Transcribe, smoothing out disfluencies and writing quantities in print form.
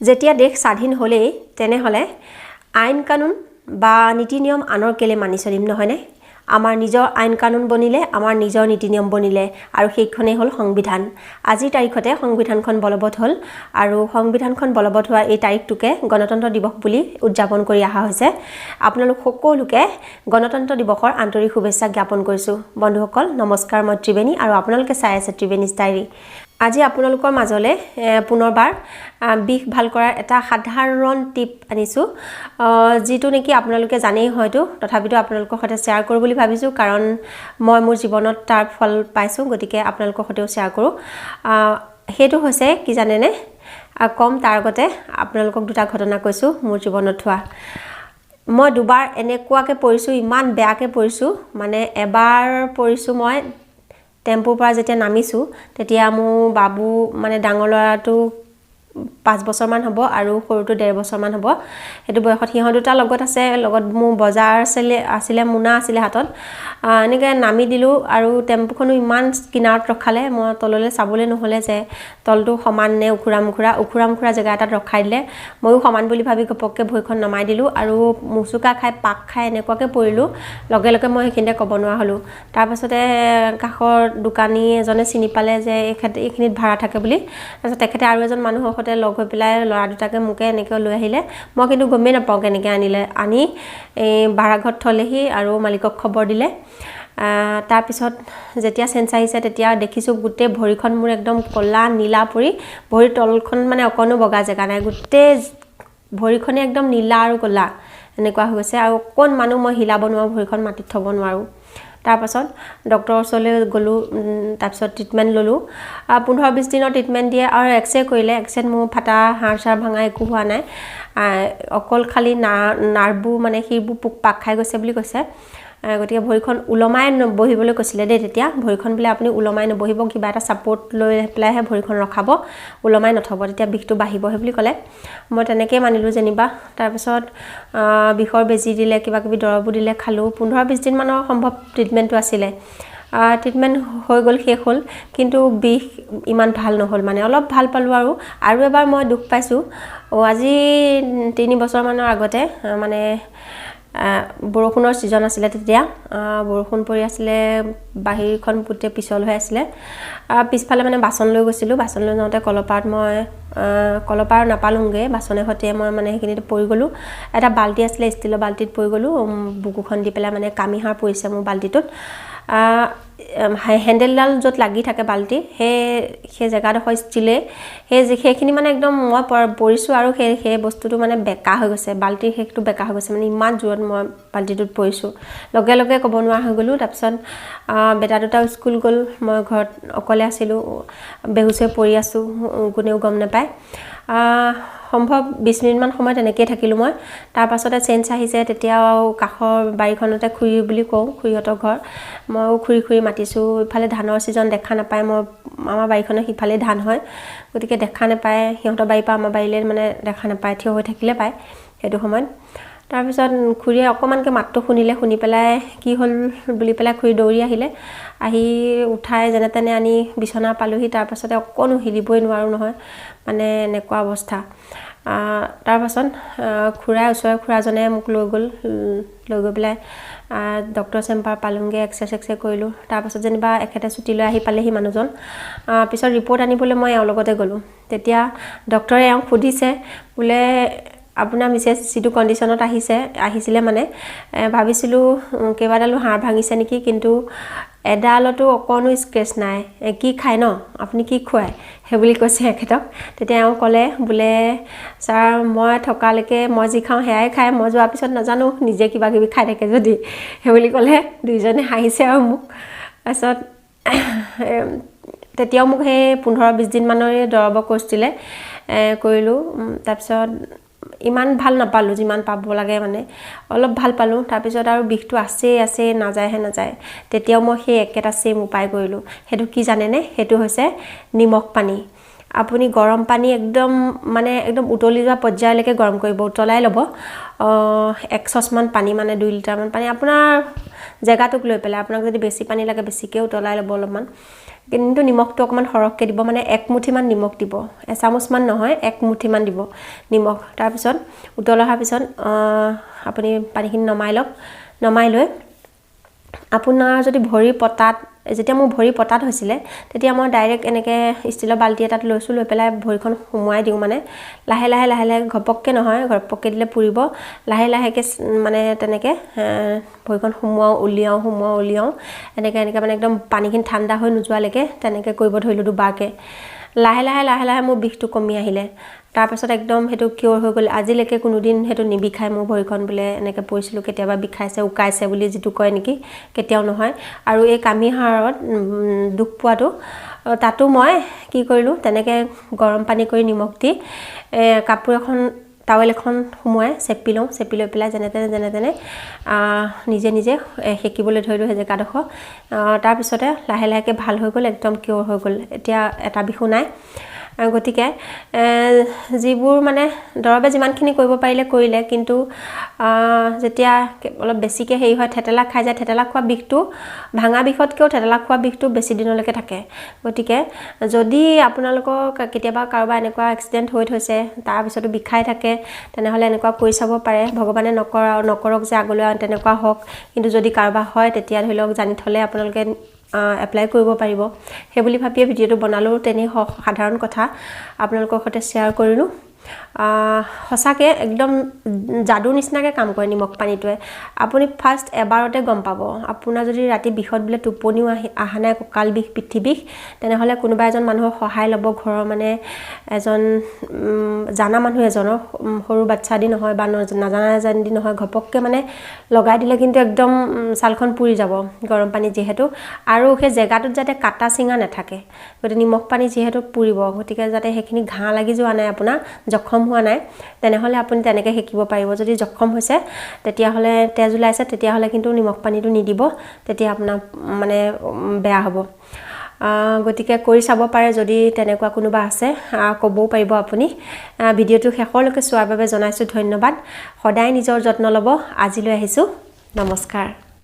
যেতিয়া দেশ স্বাধীন হ'লেই তেনেহ'লে আইন কানুন বা নীতি নিয়ম আনৰ কেলে মানি চলিম নহয়নে আমাৰ নিজৰ আইন কানুন বনিলে আমাৰ নিজৰ নীতি নিয়ম বনিলে আৰু সেইখনেই হ'ল সংবিধান আজিৰ তাৰিখতে সংবিধানখন বলবৎ হ'ল আৰু সংবিধানখন বলবৎ হোৱা এই তাৰিখটোকে গণতন্ত্ৰ দিৱস বুলি উদযাপন কৰি অহা হৈছে আপোনালোক সকলোকে গণতন্ত্ৰ দিৱসৰ আন্তৰিক শুভেচ্ছা জ্ঞাপন কৰিছোঁ বন্ধুসকল নমস্কাৰ মই ত্ৰিবেণী আৰু আপোনালোকে চাই আছে ত্ৰিবেণীজ ডায়েৰী আজি আপোনালোকৰ মাজলৈ পুনৰবাৰ বিষ ভাল কৰাৰ এটা সাধাৰণ টিপ আনিছোঁ যিটো নেকি আপোনালোকে জানেই হয়তো তথাপিতো আপোনালোকৰ সৈতে শ্বেয়াৰ কৰোঁ বুলি ভাবিছোঁ কাৰণ মই মোৰ জীৱনত তাৰ ফল পাইছোঁ গতিকে আপোনালোকৰ সৈতেও শ্বেয়াৰ কৰোঁ সেইটো হৈছে কি জানেনে কম তাৰ আগতে আপোনালোকক দুটা ঘটনা কৈছোঁ মোৰ জীৱনত হোৱা মই দুবাৰ এনেকুৱাকৈ পৰিছোঁ ইমান বেয়াকৈ পৰিছোঁ মানে এবাৰ পৰিছোঁ মই টেম্পুৰ পৰা যেতিয়া নামিছোঁ তেতিয়া মোৰ বাবু মানে ডাঙৰ ল'ৰাটো 5 বছৰমান হ'ব আৰু সৰুটো 1.5 বছৰমান হ'ব সেইটো বয়সত সিহঁত দুটা লগত আছে লগত মোৰ বজাৰ আছিলে মুনা আছিলে হাতত এনেকৈ নামি দিলোঁ আৰু টেম্পুখনো ইমান কিনাৰত ৰখালে মই তললৈ চাবলৈ নহ'লে যে তলটো সমান নে উখুৰা মুখুৰা জেগা এটাত ৰখাই দিলে ময়ো সমান বুলি ভাবি ঘপককৈ ভৰিখন নমাই দিলোঁ আৰু মুচুকা খাই পাক খাই এনেকুৱাকৈ পৰিলোঁ লগে লগে মই সেইখিনিতে ক'ব নোৱাৰা হ'লোঁ তাৰপাছতে কাষৰ দোকানী এজনে চিনি পালে যে এইখিনিত ভাড়া থাকে বুলি তাৰপিছত তেখেতে আৰু এজন মানুহৰ সৈতে লগ হৈ পেলাই ল'ৰা দুটাকে মোকে এনেকৈ লৈ আহিলে মই কিন্তু গমেই নাপাওঁ কেনেকৈ আনি এই ভাড়াঘৰত থ'লেহি আৰু মালিকক খবৰ দিলে তাৰপিছত যেতিয়া চেঞ্চ আহিছে তেতিয়া দেখিছোঁ গোটেই ভৰিখন মোৰ একদম ক'লা নীলা পৰি ভৰিৰ তলখন মানে অকণো বগা জেগা নাই গোটেই ভৰিখনে একদম নীলা আৰু ক'লা এনেকুৱা হৈ গৈছে আৰু অকণ মানুহ মই হিলাব নোৱাৰোঁ ভৰিখন মাটিত থ'ব নোৱাৰোঁ তাৰপাছত ডক্টৰৰ ওচৰলৈ গ'লোঁ তাৰপিছত ট্ৰিটমেণ্ট ল'লোঁ 15-20 দিনৰ ট্ৰিটমেণ্ট দিয়ে আৰু এক্সৰে কৰিলে এক্সৰেত মোৰ ফাটা হাড় চাৰ ভাঙা একো হোৱা নাই অকল খালি নাৰ্ভবোৰ মানে সেইবোৰ পোক পাক খাই গৈছে বুলি কৈছে গতিকে ভৰিখন ওলমাই বহিবলৈ কৈছিলে দেই তেতিয়া ভৰিখন বোলে আপুনি ওলমাই নবহিব কিবা এটা ছাপৰ্ট লৈ পেলাইহে ভৰিখন ৰখাব ওলমাই নথ'ব তেতিয়া বিষটো বাঢ়িবহে বুলি ক'লে মই তেনেকৈ মানিলোঁ যেনিবা তাৰপিছত বিষৰ বেজি দিলে কিবা কিবি দৰৱো দিলে খালোঁ 15-20 দিনমানৰ সম্ভৱ ট্ৰিটমেণ্টটো আছিলে ট্ৰিটমেণ্ট হৈ গ'ল শেষ হ'ল কিন্তু বিষ ইমান ভাল নহ'ল মানে অলপ ভাল পালোঁ আৰু এবাৰ মই দুখ পাইছোঁ আজি 3 বছৰমানৰ আগতে মানে বৰষুণৰ ছিজন আছিলে তেতিয়া বৰষুণ পৰি আছিলে বাহিৰখন পুতে পিছল হৈ আছিলে পিছফালে মানে বাচন লৈ গৈছিলোঁ বাচন লৈ যাওঁতে কলপাৰ নাপালোঁগৈ বাচনে সৈতে মই মানে সেইখিনিতে পৰি গ'লোঁ এটা বাল্টি আছিলে ষ্টিলৰ বাল্টিত পৰি গ'লোঁ বুকুখন দি পেলাই মানে কামিহাৰ পৰিছে মোৰ বাল্টিটোত হেণ্ডেলডাল য'ত লাগি থাকে বাল্টি সেই জেগাডোখৰ ষ্টিলে সেইখিনি মানে একদম মই পৰিছোঁ আৰু সেই বস্তুটো মানে বেকা হৈ গৈছে বাল্টিৰ শেষটো বেকা হৈ গৈছে মানে ইমান জোৰত মই বাল্টিটোত পৰিছোঁ লগে লগে ক'ব নোৱাৰা হৈ গ'লোঁ তাৰপিছত বেটা দুটাও স্কুল গ'ল মই ঘৰত অকলে আছিলোঁ বেহুচ হৈ পৰি আছোঁ কোনেও গম নাপায় সম্ভৱ 20 মিনিটমান সময় তেনেকৈয়ে থাকিলোঁ মই তাৰপাছতে চেঞ্চ আহিছে তেতিয়াও কাষৰ বাৰীখনতে খুৰী বুলি কওঁ খুৰীহঁতৰ ঘৰ ময়ো খুৰী মাতিছোঁ ইফালে ধানৰ ছিজন দেখা নাপায় মই আমাৰ বাৰীখনে সিফালে ধান হয় গতিকে দেখা নাপায় সিহঁতৰ বাৰীৰ পৰা আমাৰ বাৰীলৈ মানে দেখা নাপায় থিয় হৈ থাকিলে পায় সেইটো সময়ত তাৰপিছত খুৰীয়ে অকণমানকৈ মাতটো শুনি পেলাই কি হ'ল বুলি পেলাই খুৰী দৌৰি আহি উঠাই যেনে তেনে আনি বিচনা পালোহি তাৰপাছতে অকণো হিলিবই নোৱাৰোঁ নহয় মানে এনেকুৱা অৱস্থা তাৰপাছত ওচৰৰ খুৰাজনে মোক লৈ গৈ পেলাই ডক্টৰ চেম্বাৰ পালোঁগৈ এক্সৰে কৰিলোঁ তাৰপাছত যেনিবা এখেতে ছুটি লৈ আহি পালেহি মানুহজন পিছত ৰিপৰ্ট আনিবলৈ মই এওঁৰ লগতে গ'লোঁ তেতিয়া ডক্টৰে এওঁক সুধিছে বোলে আপোনাৰ মিছেছ যিটো কণ্ডিশ্যনত আহিছিলে মানে ভাবিছিলোঁ কেইবাডালো হাড় ভাঙিছে নেকি কিন্তু এডালতো অকণো স্ক্ৰেচ নাই কি খায় ন আপুনি কি খুৱায় সেইবুলি কৈছে এখেতক তেতিয়া এওঁ ক'লে বোলে ছাৰ মই থকালৈকে মই যি খাওঁ সেয়াই খায় মই যোৱাৰ পিছত নাজানো নিজে কিবা কিবি খাই থাকে যদি সেইবুলি ক'লে দুইজনে হাঁহিছে আৰু মোক তাৰপিছত তেতিয়াও মোক সেই 15-20 দিনমানৰে দৰৱৰ কোৰ্চ দিলে কৰিলোঁ তাৰপিছত ইমান ভাল নাপালোঁ যিমান পাব লাগে মানে অলপ ভাল পালোঁ তাৰপিছত আৰু বিষটো আছে নাযায় তেতিয়াও মই সেই একেটা চেম উপায় কৰিলোঁ সেইটো কি জানেনে সেইটো হৈছে নিমখ পানী আপুনি গৰম পানী একদম উতলি যোৱা পৰ্যায়লৈকে গৰম কৰিব উতলাই ল'ব 1 চচমান পানী মানে 2 লিটাৰমান পানী আপোনাৰ জেগাটোক লৈ পেলাই আপোনাক যদি বেছি পানী লাগে বেছিকৈ উতলাই ল'ব অলপমান কিন্তু নিমখটো অকণমান সৰহকৈ দিব মানে 1 মুঠিমান নিমখ দিব এচামুচমান নহয় 1 মুঠিমান দিব নিমখ তাৰপিছত উতল অহাৰ পিছত আপুনি পানীখিনি নমাই লৈ আপোনাৰ যদি ভৰি পতাত যেতিয়া মোৰ ভৰি পতাত হৈছিলে তেতিয়া মই ডাইৰেক্ট এনেকৈ ষ্টিলৰ বাল্টি এটাত লৈ পেলাই ভৰিখন সুমুৱাই দিওঁ মানে লাহে লাহে ঘপককৈ নহয় ঘপককৈ দিলে পুৰিব লাহে লাহেকৈ মানে তেনেকৈ ভৰিখন সুমুৱাও উলিয়াও এনেকৈ মানে একদম পানীখিনি ঠাণ্ডা হৈ নোযোৱালৈকে তেনেকৈ কৰিব ধৰিলোঁ দুবাৰকৈ লাহে লাহে মোৰ বিষটো কমি আহিলে তাৰপাছত একদম সেইটো কিয়ৰ হৈ গ'ল আজিলৈকে কোনোদিন সেইটো নিবিখায় মোৰ ভৰিখন বোলে এনেকৈ পৰিছিলোঁ কেতিয়াবা বিষাইছে উকাইছে বুলি যিটো কয় নেকি কেতিয়াও নহয় আৰু এই কামিহাড়ত দুখ পোৱাটো তাতো মই কি কৰিলোঁ তেনেকৈ গৰম পানী কৰি নিমখ দি কাপোৰ এখন টাৱেল এখন সুমুৱাই চেপি লৈ পেলাই যেনে তেনে নিজে সেকিবলৈ ধৰিলোঁ সেই জেগাডোখৰ তাৰপিছতে লাহে লাহেকৈ ভাল হৈ গ'ল একদম কিয়ৰ হৈ গ'ল এতিয়া এটা বিষো নাই গতিকে যিবোৰ মানে দৰৱে যিমানখিনি কৰিব পাৰিলে কৰিলে কিন্তু যেতিয়া অলপ বেছিকৈ হেৰি হয় থেতেলা খাই যায় থেতেলা খোৱা বিষটো ভাঙা বিষতকৈও থেতেলা খোৱা বিষটো বেছি দিনলৈকে থাকে গতিকে যদি আপোনালোকৰ কেতিয়াবা কাৰোবাৰ এনেকুৱা এক্সিডেণ্ট হৈ থৈছে তাৰপিছতো বিষাই থাকে তেনেহ'লে এনেকুৱা কৰি চাব পাৰে ভগৱানে নকৰক যে আগলৈ তেনেকুৱা হওক কিন্তু যদি কাৰোবাৰ হয় তেতিয়া ধৰি লওক জানি থ'লে আপোনালোকে এপ্লাই কৰিব পাৰিব সেইবুলি ভাবিয়ে ভিডিঅ'টো বনালোঁ তেনেই সাধাৰণ কথা আপোনালোকৰ সৈতে শ্বেয়াৰ কৰিলোঁ সঁচাকৈ একদম যাদু নিচিনাকৈ কাম কৰে নিমখ পানীটোৱে আপুনি ফাৰ্ষ্ট এবাৰতে গম পাব আপোনাৰ যদি ৰাতি বিষত বোলে টোপনিও অহা নাই কঁকাল বিষ পিঠি বিষ তেনেহ'লে কোনোবা এজন মানুহৰ সহায় ল'ব ঘৰৰ মানে এজন জানা মানুহ এজনৰ সৰু বাচ্চা দি নহয় বা নাজানা এজন দি নহয় ঘপককৈ মানে লগাই দিলে কিন্তু একদম ছালখন পুৰি যাব গৰম পানী যিহেতু আৰু সেই জেগাটোত যাতে কাটা চিঙা নাথাকে গতিকে নিমখ পানী যিহেতু পুৰিব গতিকে যাতে সেইখিনি ঘাঁ লাগি যোৱা নাই আপোনাৰ জখম হোৱা নাই তেনেহ'লে আপুনি তেনেকৈ সেকিব পাৰিব যদি জখম হৈছে তেতিয়াহ'লে তেজ ওলাইছে তেতিয়াহ'লে কিন্তু নিমখ পানীটো নিদিব তেতিয়া আপোনাৰ মানে বেয়া হ'ব গতিকে কৰি চাব পাৰে যদি তেনেকুৱা কোনোবা আছে ক'বও পাৰিব আপুনি ভিডিঅ'টো শেষলৈকে চোৱাৰ বাবে জনাইছোঁ ধন্যবাদ সদায় নিজৰ যত্ন ল'ব আজিলৈ আহিছোঁ নমস্কাৰ